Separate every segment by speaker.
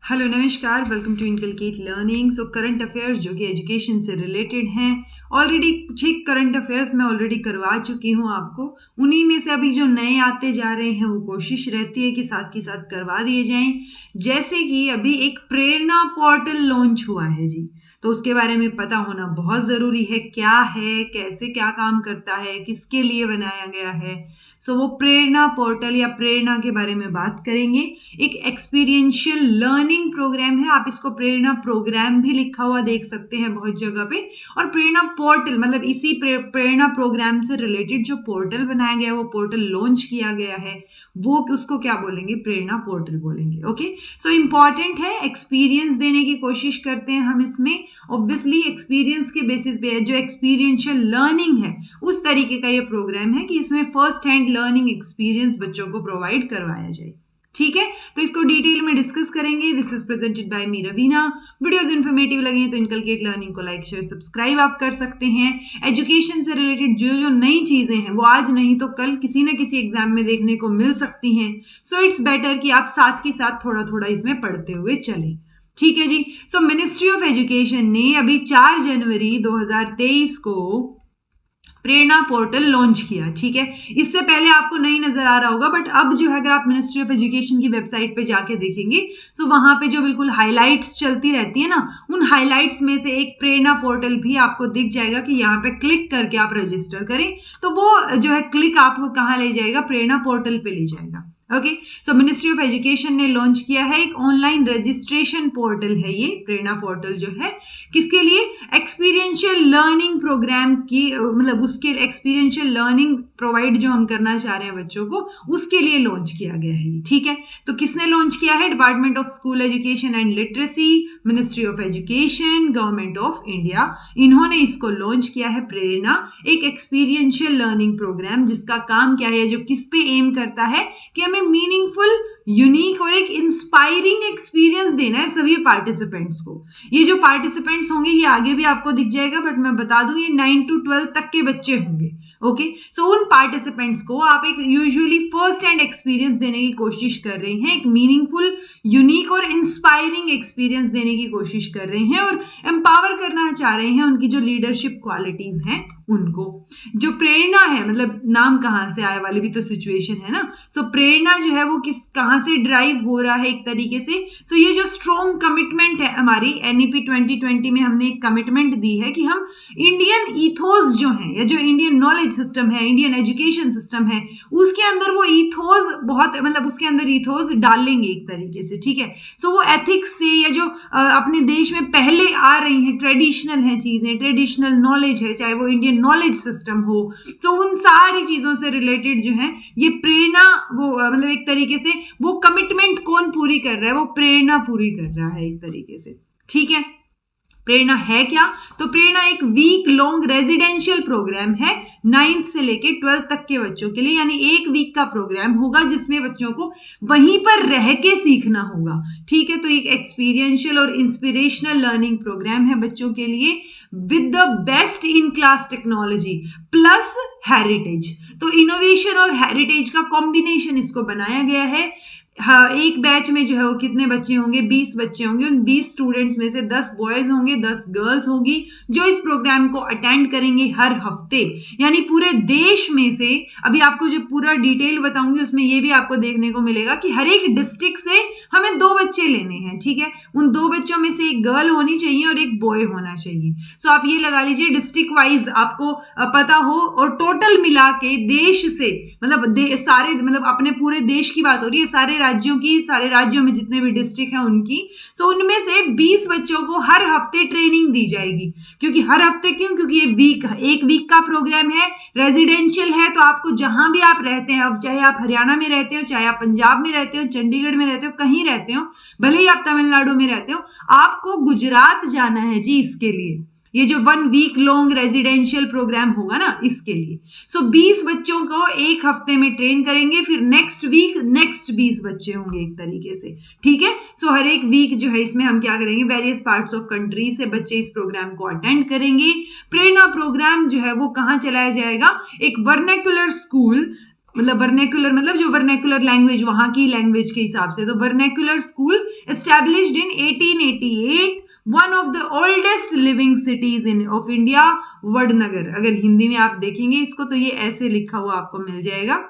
Speaker 1: Hello नमस्कार, welcome to inculcate learning. So current affairs जो कि एजुकेशन से रिलेटेड हैं, ऑलरेडी कुछ एक करंट अफेयर्स मैं ऑलरेडी करवा चुकी हूँ आपको। उन्हीं में से अभी जो नए आते जा रहे हैं वो कोशिश रहती है कि साथ के साथ करवा दिए जाएं। जैसे कि अभी एक प्रेरणा पोर्टल लॉन्च हुआ है जी, तो उसके बारे में पता होना बहुत ज़रूरी है। क्या है, कैसे क्या काम करता है, किसके लिए बनाया गया है। सो वो प्रेरणा पोर्टल या प्रेरणा के बारे में बात करेंगे। एक एक्सपीरियंशियल लर्निंग प्रोग्राम है, आप इसको प्रेरणा प्रोग्राम भी लिखा हुआ देख सकते हैं बहुत जगह पे। और प्रेरणा पोर्टल मतलब इसी प्रेरणा प्रोग्राम से रिलेटेड जो पोर्टल बनाया गया है, वो पोर्टल लॉन्च किया गया है, वो उसको क्या बोलेंगे, प्रेरणा पोर्टल बोलेंगे। ओके, सो इंपॉर्टेंट है, एक्सपीरियंस देने की कोशिश करते हैं हम इसमें। ऑब्वियसली एक्सपीरियंस के बेसिस पे जो एक्सपीरियंशियल लर्निंग है उस तरीके का ये प्रोग्राम है कि इसमें फर्स्ट हैंड लर्निंग एक्सपीरियंस बच्चों को प्रोवाइड करवाया जाए। ठीक है, तो इसको डिटेल में डिस्कस करेंगे। This is presented by me Raveena. Videos informative लगे तो इनकलकेट लर्निंग को लाइक शेयर सब्सक्राइब आप कर सकते हैं। एजुकेशन से रिलेटेड जो जो नई चीजें हैं वो आज नहीं तो कल किसी न किसी एग्जाम में देखने को मिल सकती हैं। सो इट्स बेटर कि आप साथ के साथ थोड़ा थोड़ा इसमें पढ़ते हुए चलें। ठीक है जी। सो मिनिस्ट्री ऑफ एजुकेशन ने अभी 4 जनवरी 2023 को प्रेरणा पोर्टल लॉन्च किया। ठीक है, इससे पहले आपको नहीं नजर आ रहा होगा, बट अब जो है अगर आप मिनिस्ट्री ऑफ एजुकेशन की वेबसाइट पे जाके देखेंगे तो वहां पे जो बिल्कुल हाइलाइट्स चलती रहती है ना, उन हाइलाइट्स में से एक प्रेरणा पोर्टल भी आपको दिख जाएगा कि यहाँ पे क्लिक करके आप रजिस्टर करें। तो वो जो है क्लिक आपको कहाँ ले जाएगा, प्रेरणा पोर्टल पे ले जाएगा। Okay, so ministry of education ने लॉन्च किया है एक ऑनलाइन रजिस्ट्रेशन पोर्टल है ये प्रेरणा पोर्टल जो है। किसके लिए, एक्सपीरियंशियल लर्निंग प्रोग्राम की मतलब उसके एक्सपीरियंशियल लर्निंग प्रोवाइड जो हम करना चाह रहे हैं बच्चों को, उसके लिए लॉन्च किया गया है। ठीक है, तो किसने लॉन्च किया है, department of school education and literacy, ministry of education, government of India, इन्होंने इसको लॉन्च किया है। प्रेरणा एक एक्सपीरियंशियल लर्निंग प्रोग्राम जिसका काम क्या है, जो किस पे एम करता है कि हमें मीनिंगफुल, यूनिक और एक इंस्पायरिंग एक्सपीरियंस देना है सभी पार्टिसिपेंट्स को। ये जो पार्टिसिपेंट्स होंगे ये आगे भी आपको दिख जाएगा, बट मैं बता दूं ये 9 to 12 तक के बच्चे होंगे। ओके, सो उन पार्टिसिपेंट्स को आप एक यूजुअली फर्स्ट हैंड एक्सपीरियंस देने की कोशिश कर रहे हैं, एक मीनिंगफुल, यूनिक और इंस्पायरिंग एक्सपीरियंस देने की कोशिश कर रहे हैं और एम्पावर करना चाह रहे हैं उनकी जो लीडरशिप क्वालिटीज हैं उनको। जो प्रेरणा है, मतलब नाम कहाँ से आया वाली भी तो सिचुएशन है ना। सो प्रेरणा जो है वो कहाँ से ड्राइव हो रहा है एक तरीके से। सो ये जो स्ट्रॉन्ग कमिटमेंट है हमारी एनईपी 2020 में, हमने एक कमिटमेंट दी है कि हम इंडियन ईथोस जो है या जो इंडियन नॉलेज सिस्टम है, इंडियन एजुकेशन सिस्टम है, उसके अंदर वो ईथोस बहुत मतलब उसके अंदर ईथोस डालेंगे एक तरीके से। ठीक है, सो वो एथिक्स से या जो अपने देश में पहले आ रही हैं, ट्रेडिशनल है चीजें, ट्रेडिशनल नॉलेज है, चाहे वो इंडियन नॉलेज सिस्टम हो, तो उन सारी चीजों से रिलेटेड जो है ये प्रेरणा वो मतलब एक तरीके से वो कमिटमेंट कौन पूरी कर रहा है, वो प्रेरणा पूरी कर रहा है एक तरीके से। ठीक है, प्रेरणा है क्या, तो प्रेरणा एक वीक लॉन्ग रेजिडेंशियल प्रोग्राम है 9th से लेके 12th तक के बच्चों के लिए, यानी एक वीक का प्रोग्राम होगा जिसमें बच्चों को वहीं पर रह के सीखना होगा। ठीक है, तो एक एक्सपीरियंशियल और इंस्पिरेशनल लर्निंग प्रोग्राम है बच्चों के लिए with the best in class technology plus heritage. तो इनोवेशन और हेरिटेज का कॉम्बिनेशन इसको बनाया गया है। हाँ, एक बैच में जो है वो कितने बच्चे होंगे, 20 बच्चे होंगे। उन 20 स्टूडेंट्स में से 10 बॉयज होंगे, 10 गर्ल्स होंगी जो इस प्रोग्राम को अटेंड करेंगे हर हफ्ते। यानी पूरे देश में से, अभी आपको जो पूरा डिटेल बताऊंगी उसमें ये भी आपको देखने को मिलेगा कि हर एक डिस्ट्रिक्ट से हमें 2 बच्चे लेने हैं। ठीक है, उन 2 बच्चों में से एक गर्ल होनी चाहिए और एक बॉय होना चाहिए। सो आप ये लगा लीजिए डिस्ट्रिक्ट वाइज आपको पता हो, और टोटल मिला के देश से मतलब सारे मतलब अपने पूरे देश की बात हो रही है, सारे राज्यों की, सारे राज्यों में जितने भी डिस्ट्रिक्ट हैं उनकी। सो उनमें से 20 बच्चों को हर हफ्ते ट्रेनिंग दी जाएगी। क्योंकि हर हफ्ते क्यों, क्योंकि ये एक वीक का प्रोग्राम है, रेजिडेंशियल है, तो आपको जहां भी आप रहते हैं, अब चाहे आप हरियाणा में रहते हो, चाहे आप पंजाब में रहते हो, चंडीगढ़ में रहते हो, कहीं रहते हो, भले ही आप तमिलनाडु में रहते हो, आपको गुजरात जाना है जी इसके लिए। ये जो 1 वीक लॉन्ग रेजिडेंशियल प्रोग्राम होगा ना, इसके लिए। सो 20 बच्चों को एक हफ्ते में ट्रेन करेंगे, फिर नेक्स्ट वीक नेक्स्ट 20 बच्चे होंगे एक तरीके से। ठीक है, सो हर एक वीक जो है इसमें हम क्या करेंगे, वेरियस पार्ट्स ऑफ कंट्री से बच्चे इस प्रोग्राम को अटेंड करेंगे। प्रेरणा प्रोग्राम जो है वो कहाँ चलाया जाएगा, एक वर्नाक्युलर स्कूल मतलब वर्नेकुलर मतलब जो वर्नेकुलर लैंग्वेज वहां की लैंग्वेज के हिसाब से, तो vernacular school established in 1888, one of the oldest living cities in of India, Vadnagar. अगर हिंदी में आप देखेंगे इसको तो ये ऐसे लिखा हुआ आपको मिल जाएगा,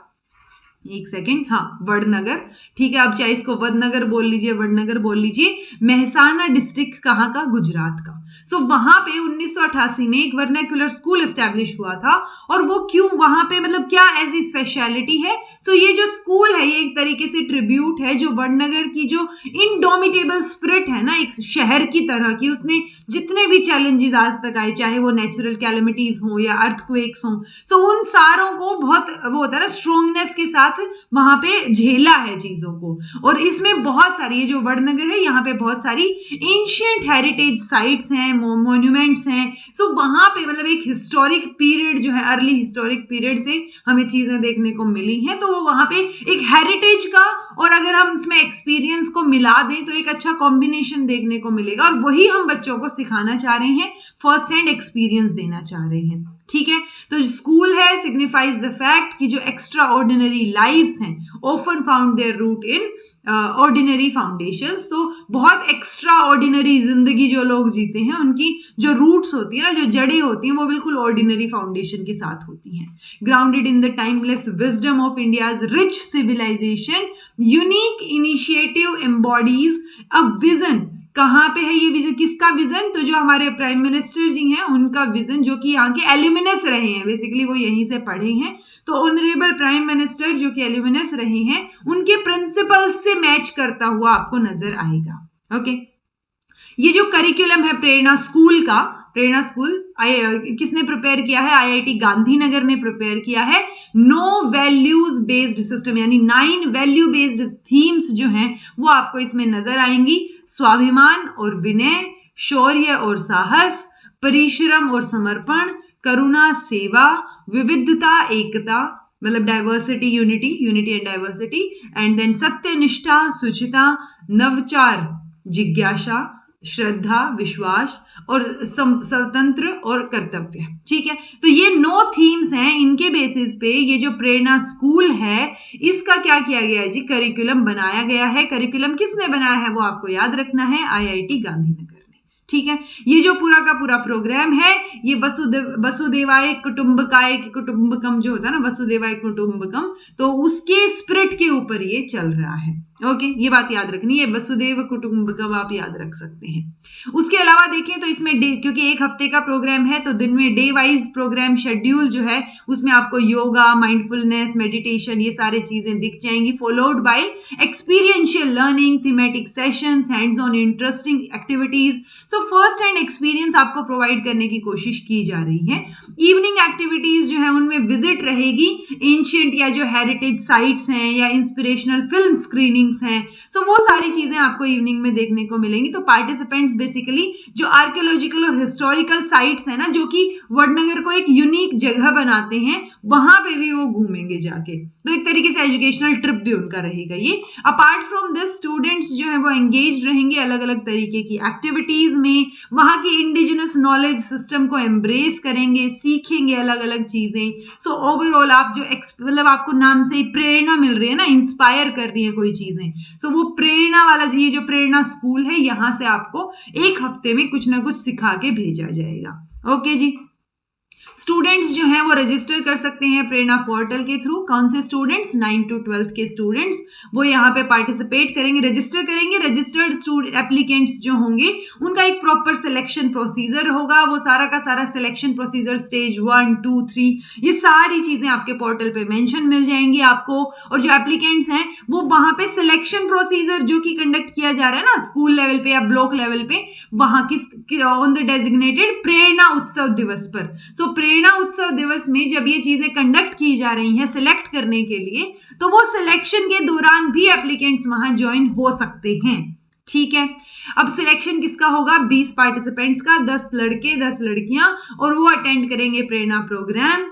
Speaker 1: एक सेकेंड, हाँ वडनगर, ठीक है। आप चाहे इसको वडनगर बोल लीजिए, वडनगर बोल लीजिए। मेहसाना डिस्ट्रिक्ट कहाँ का? गुजरात का। सो वहां पे 1988 में एक वर्नाक्युलर स्कूल एस्टैब्लिश हुआ था। और वो क्यों वहां पे, मतलब क्या ऐसी स्पेशलिटी है? सो ये जो स्कूल है ये एक तरीके से ट्रिब्यूट है जो वडनगर की जो इनडोमिटेबल स्पिरिट है ना, एक शहर की तरह की, उसने जितने भी चैलेंजेस आज तक आए, चाहे वो नेचुरल कैलेमिटीज हो या अर्थक्वेक्स हो, सो उन सारों को बहुत वो होता है ना स्ट्रोंगनेस के साथ वहां पे झेला है चीजों को। और इसमें बहुत सारी, ये जो वडनगर है यहाँ पे बहुत सारी एंशिएंट हेरिटेज साइट्स हैं, मॉन्यूमेंट्स हैं। सो वहां पे मतलब एक हिस्टोरिक पीरियड जो है, अर्ली हिस्टोरिक पीरियड से हमें चीजें देखने को मिली हैं। तो वहां पे एक हेरिटेज का, और अगर हम इसमें एक्सपीरियंस को मिला दें तो एक अच्छा कॉम्बिनेशन देखने को मिलेगा। और वही हम बच्चों को सिखाना चाह रहे हैं, फर्स्ट हैंड एक्सपीरियंस देना चाह रहे हैं, ठीक है। तो स्कूल है सिग्निफाइज द फैक्ट कि जो एक्स्ट्रा ऑर्डिनरी लाइव्स हैं often found their root in ordinary foundations. तो बहुत एक्स्ट्रा ऑर्डिनरी जिंदगी जो लोग जीते हैं उनकी जो रूट्स होती है ना, जो जड़ें होती हैं, वो बिल्कुल ऑर्डिनरी फाउंडेशन के साथ होती हैं। Grounded in the timeless wisdom of India's rich civilization, unique initiative embodies a vision. कहाँ पे है ये विजन? किसका विजन? तो जो हमारे प्राइम मिनिस्टर जी हैं उनका विजन, जो कि यहाँ के एल्यूमिनस रहे हैं, बेसिकली वो यहीं से पढ़े हैं। तो ऑनरेबल प्राइम मिनिस्टर जो कि एल्यूमिनस रहे हैं, उनके प्रिंसिपल्स से मैच करता हुआ आपको नजर आएगा। ओके, ये जो करिकुलम है प्रेरणा स्कूल का, प्रेरणा स्कूल किसने प्रिपेयर किया है? आईआईटी गांधीनगर ने प्रिपेयर किया है। नो वैल्यूज बेस्ड सिस्टम, यानी 9 वैल्यू बेस्ड थीम्स जो हैं वो आपको इसमें नजर आएंगी। स्वाभिमान और विनय, शौर्य और साहस, परिश्रम और समर्पण, करुणा, सेवा, विविधता, एकता, मतलब diversity, unity, unity and diversity, and then सत्यनिष्ठा, शुचिता, नवचार, जिज्ञासा, श्रद्धा, विश्वास और स्वतंत्र और कर्तव्य, ठीक है। तो ये 9 थीम्स हैं, इनके बेसिस पे ये जो प्रेरणा स्कूल है इसका क्या किया गया है जी? करिकुलम बनाया गया है। करिकुलम किसने बनाया है वो आपको याद रखना है, आईआईटी गांधीनगर ने, ठीक है। ये जो पूरा का पूरा प्रोग्राम है ये वसुदेवाय कुटुंबकाय कुटुंबकम जो होता है ना, वसुदेवाय कुटुंबकम, तो उसके स्पिरिट के ऊपर ये चल रहा है। ओके, ये बात याद रखनी है, वसुदेव कुटुंबकम आप याद रख सकते हैं। उसके अलावा देखें तो इसमें डे, क्योंकि एक हफ्ते का प्रोग्राम है तो दिन में डे वाइज प्रोग्राम शेड्यूल जो है उसमें आपको योगा, माइंडफुलनेस, मेडिटेशन, ये सारी चीजें दिख जाएंगी, followed by experiential learning, thematic sessions, hands on interesting activities. So first hand experience आपको प्रोवाइड करने की कोशिश की जा रही है। इवनिंग एक्टिविटीज जो है उनमें विजिट रहेगी, एंशिएंट या जो हेरिटेज साइट्स हैं या इंस्पिरेशनल फिल्म स्क्रीनिंग हैं, सो वो सारी चीजें आपको इवनिंग में देखने को मिलेंगी। तो पार्टिसिपेंट्स बेसिकली जो आर्कियोलॉजिकल और हिस्टोरिकल साइट्स हैं ना, जो कि वडनगर को एक यूनिक जगह बनाते हैं, वहां पे भी वो घूमेंगे जाके। तो एक तरीके से एजुकेशनल ट्रिप भी उनका रहेगा ये। अपार्ट फ्रॉम दिस स्टूडेंट्स जो है वो एंगेज रहेंगे अलग अलग तरीके की एक्टिविटीज में, वहां की इंडिजिनस नॉलेज सिस्टम को एम्ब्रेस करेंगे, सीखेंगे अलग अलग चीजें। सो ओवरऑल आप जो मतलब आपको नाम से ही प्रेरणा मिल रही है ना, इंस्पायर कर रही है कोई चीजें, सो वो प्रेरणा वाला ये जो प्रेरणा स्कूल है यहां से आपको एक हफ्ते में कुछ ना कुछ सिखा के भेजा जाएगा। ओके जी, स्टूडेंट्स जो हैं वो रजिस्टर कर सकते हैं प्रेरणा पोर्टल के थ्रू। कौन से स्टूडेंट्स? 9 to 12 के स्टूडेंट्स वो यहाँ पे पार्टिसिपेट करेंगे, रजिस्टर करेंगे। रजिस्टर्ड स्टूडेंट एप्लीकेंट्स जो होंगे उनका एक प्रॉपर सिलेक्शन प्रोसीजर होगा। वो सारा का सारा सिलेक्शन प्रोसीजर स्टेज 1, 2, 3 ये सारी चीजें आपके पोर्टल पे मेंशन मिल जाएंगी आपको। और जो एप्लीकेंट्स हैं वो वहां पे सिलेक्शन प्रोसीजर जो कि कंडक्ट किया जा रहा है ना स्कूल लेवल पे या ब्लॉक लेवल पे, वहां किस ऑन द डेजिग्नेटेड प्रेरणा उत्सव दिवस पर। सो प्रेरणा उत्सव दिवस में जब ये चीजें कंडक्ट की जा रही हैं सिलेक्ट करने के लिए, तो वो सिलेक्शन के दौरान भी एप्लीकेंट्स वहां ज्वाइन हो सकते हैं, ठीक है। अब सिलेक्शन किसका होगा? 20 पार्टिसिपेंट्स का, 10 लड़के 10 लड़कियां, और वो अटेंड करेंगे Prerna program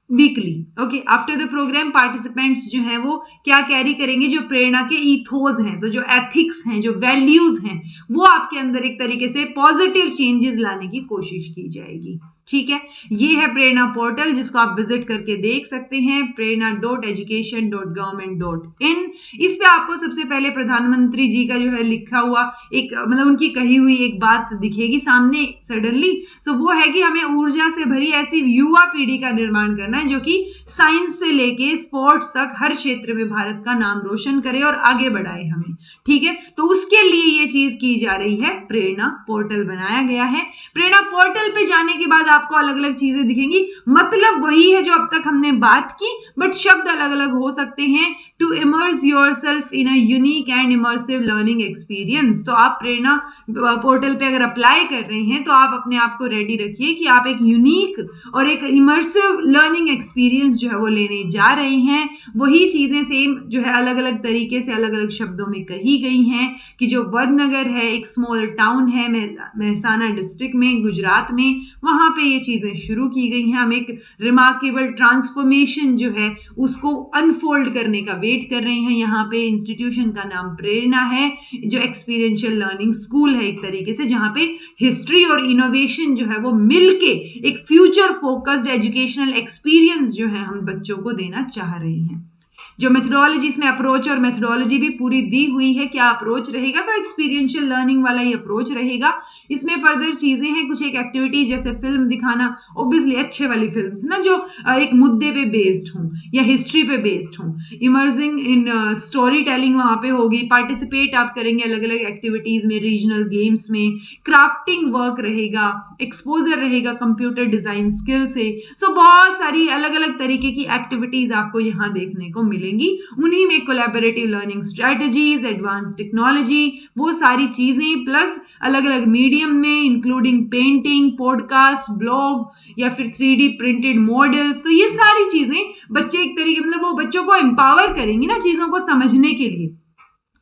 Speaker 1: weekly. Okay, after the program participants जो हैं वो क्या कैरी करेंगे? जो प्रेरणा के ईथोस हैं, तो जो एथिक्स हैं, जो वैल्यूज हैं, वो आपके अंदर एक तरीके से पॉजिटिव चेंजेस लाने की कोशिश की जाएगी, ठीक है, ये है प्रेरणा पोर्टल जिसको आप विजिट करके देख सकते हैं, prerna.education.government.in। इस पे आपको सबसे पहले प्रधानमंत्री जी का जो है लिखा हुआ एक मतलब उनकी कही हुई एक बात दिखेगी सामने सडनली। सो वो है कि हमें ऊर्जा से भरी ऐसी युवा पीढ़ी का निर्माण करना है जो कि साइंस से लेके स्पोर्ट्स तक हर क्षेत्र में भारत का नाम रोशन करे और आगे बढ़ाए हमें। ठीक है, तो उसके लिए ये चीज की जा रही है, प्रेरणा पोर्टल बनाया गया है। प्रेरणा पोर्टल पे जाने के बाद आपको अलग अलग चीजें दिखेंगी, मतलब वही है जो अब तक हमने बात की, बट शब्द अलग अलग हो सकते हैं। To immerse yourself in a unique and immersive learning experience. तो आप प्रेरणा पोर्टल पे अगर अप्लाई कर रहे हैं तो आप अपने आप को रेडी रखिए कि आप एक यूनिक और एक इमर्सिव लर्निंग एक्सपीरियंस जो है वो लेने जा रहे हैं। वही चीजें सेम जो है अलग अलग तरीके से अलग अलग शब्दों में कही गई हैं कि जो वडनगर है एक स्मॉल टाउन है मेहसाना डिस्ट्रिक्ट में गुजरात में, वहां पे ये चीजें शुरू की गई हैं। हम एक रिमार्केबल ट्रांसफॉर्मेशन जो है उसको अनफोल्ड करने का वेट कर रहे हैं। यहाँ पे इंस्टीट्यूशन का नाम प्रेरणा है, जो एक्सपीरियंशियल लर्निंग स्कूल है एक तरीके से, जहाँ पे हिस्ट्री और इनोवेशन जो है वो मिलके एक फ्यूचर फोकस्ड एजुकेशनल एक्सपीरियंस जो है हम बच्चों को देना चाह रहे हैं। जो मेथडोलॉजी, इसमें अप्रोच और मेथडोलॉजी भी पूरी दी हुई है, क्या अप्रोच रहेगा, तो एक्सपीरियंशियल लर्निंग वाला ही अप्रोच रहेगा। इसमें फर्दर चीजें हैं, कुछ एक एक्टिविटी जैसे फिल्म दिखाना, ऑब्वियसली अच्छे वाली फिल्म्स ना जो एक मुद्दे पे बेस्ड हों या हिस्ट्री पे बेस्ड हों। इमर्जिंग इन स्टोरी टेलिंग वहां पे होगी, पार्टिसिपेट आप करेंगे अलग अलग एक्टिविटीज में, रीजनल गेम्स में, क्राफ्टिंग वर्क रहेगा, एक्सपोजर रहेगा कंप्यूटर डिजाइन स्किल से। सो बहुत सारी अलग अलग तरीके की एक्टिविटीज आपको यहाँ देखने को मिलेंगी। उन्हीं में collaborative learning strategies, advance technology, वो सारी चीजें प्लस अलग अलग मीडियम में इंक्लूडिंग पेंटिंग, पॉडकास्ट, ब्लॉग या फिर 3D प्रिंटेड मॉडल्स। तो ये सारी चीजें बच्चे एक तरीके मतलब वो बच्चों को एम्पावर करेंगी ना चीजों को समझने के लिए।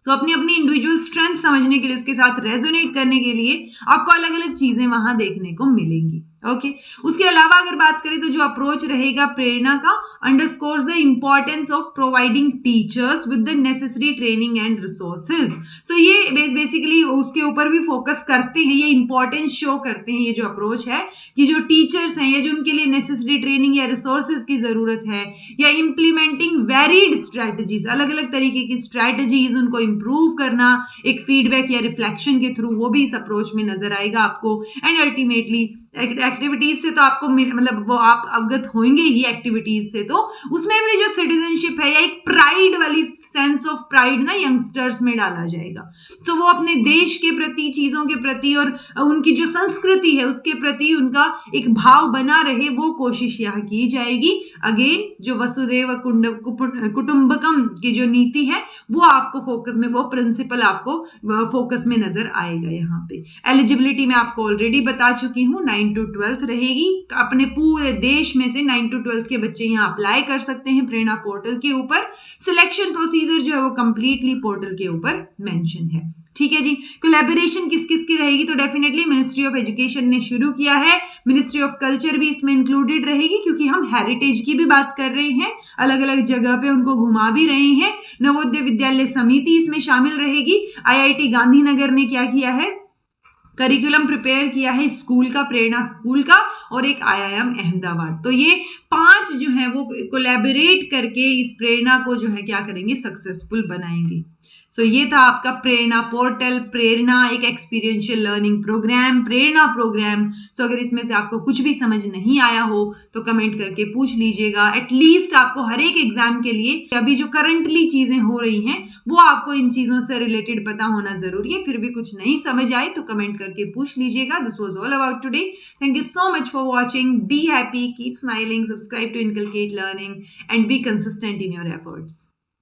Speaker 1: तो अपनी अपनी इंडिविजुअल स्ट्रेंथ समझने के लिए, उसके साथ रेजोनेट करने के लिए आपको अलग अलग चीजें वहां देखने को मिलेंगी। ओके, उसके अलावा अगर बात करें तो जो अप्रोच रहेगा प्रेरणा का, underscores the importance of providing teachers with the necessary training and resources. So ये बेसिकली उसके ऊपर भी फोकस करते हैं, ये इंपॉर्टेंस शो करते हैं ये जो अप्रोच है कि जो टीचर्स हैं या जो उनके लिए नेसेसरी ट्रेनिंग या रिसोर्सेज की जरूरत है, या इंप्लीमेंटिंग वेरिड स्ट्रेटजीज, अलग अलग तरीके की स्ट्रेटजीज उनको इंप्रूव करना एक फीडबैक या रिफ्लेक्शन के थ्रू, वो भी इस अप्रोच में नजर आएगा आपको। एंड अल्टीमेटली एक्टिविटीज से तो आपको मतलब वो आप अवगत होंगे ही एक्टिविटीज से, तो उसमें भी जो सिटीजनशिप है या एक प्राइड वाली सेंस ऑफ प्राइड ना यंगस्टर्स में डाला जाएगा। तो वो अपने देश के प्रति, चीजों के प्रति और उनकी जो संस्कृति है उसके प्रति उनका एक भाव बना रहे, वो कोशिश यहाँ की जाएगी। अगेन जो वसुदेव कुटुंबकम की जो नीति है वो आपको फोकस में, वो प्रिंसिपल आपको फोकस में नजर आएगा यहाँ पे। एलिजिबिलिटी में आपको ऑलरेडी बता चुकी हूँ, 9 to 12 रहेगी। अपने पूरे देश में से 9 to 12 के बच्चे यहाँ अप्लाई कर सकते हैं प्रेरणा पोर्टल के ऊपर। सिलेक्शन प्रोसीजर जो है वो कंप्लीटली पोर्टल के ऊपर मेंशन है। ठीक है जी, कोलैबोरेशन किस किस की रहेगी, तो डेफिनेटली मिनिस्ट्री ऑफ एजुकेशन ने शुरू किया है, मिनिस्ट्री ऑफ कल्चर भी इसमें इंक्लूडेड रहेगी क्योंकि हम हेरिटेज की भी बात कर रहे हैं, अलग अलग जगह पे उनको घुमा भी रहे हैं। नवोदय विद्यालय समिति इसमें शामिल रहेगी। IIT गांधीनगर ने क्या किया है, करिकुलम प्रिपेयर किया है स्कूल का, प्रेरणा स्कूल का, और एक IIM अहमदाबाद। तो ये 5 जो है वो कोलैबोरेट करके इस प्रेरणा को जो है क्या करेंगे, सक्सेसफुल बनाएंगे। सो ये था आपका प्रेरणा पोर्टल, प्रेरणा एक एक्सपीरियंशियल लर्निंग प्रोग्राम, प्रेरणा प्रोग्राम। सो अगर इसमें से आपको कुछ भी समझ नहीं आया हो तो कमेंट करके पूछ लीजिएगा। एटलीस्ट आपको हर एक एग्जाम के लिए अभी जो करंटली चीजें हो रही हैं वो आपको इन चीजों से रिलेटेड पता होना जरूरी है। फिर भी कुछ नहीं समझ आए तो कमेंट करके पूछ लीजिएगा। This was all about today. Thank you so much for watching. Be happy, keep smiling, subscribe to inculcate learning and be consistent in your efforts.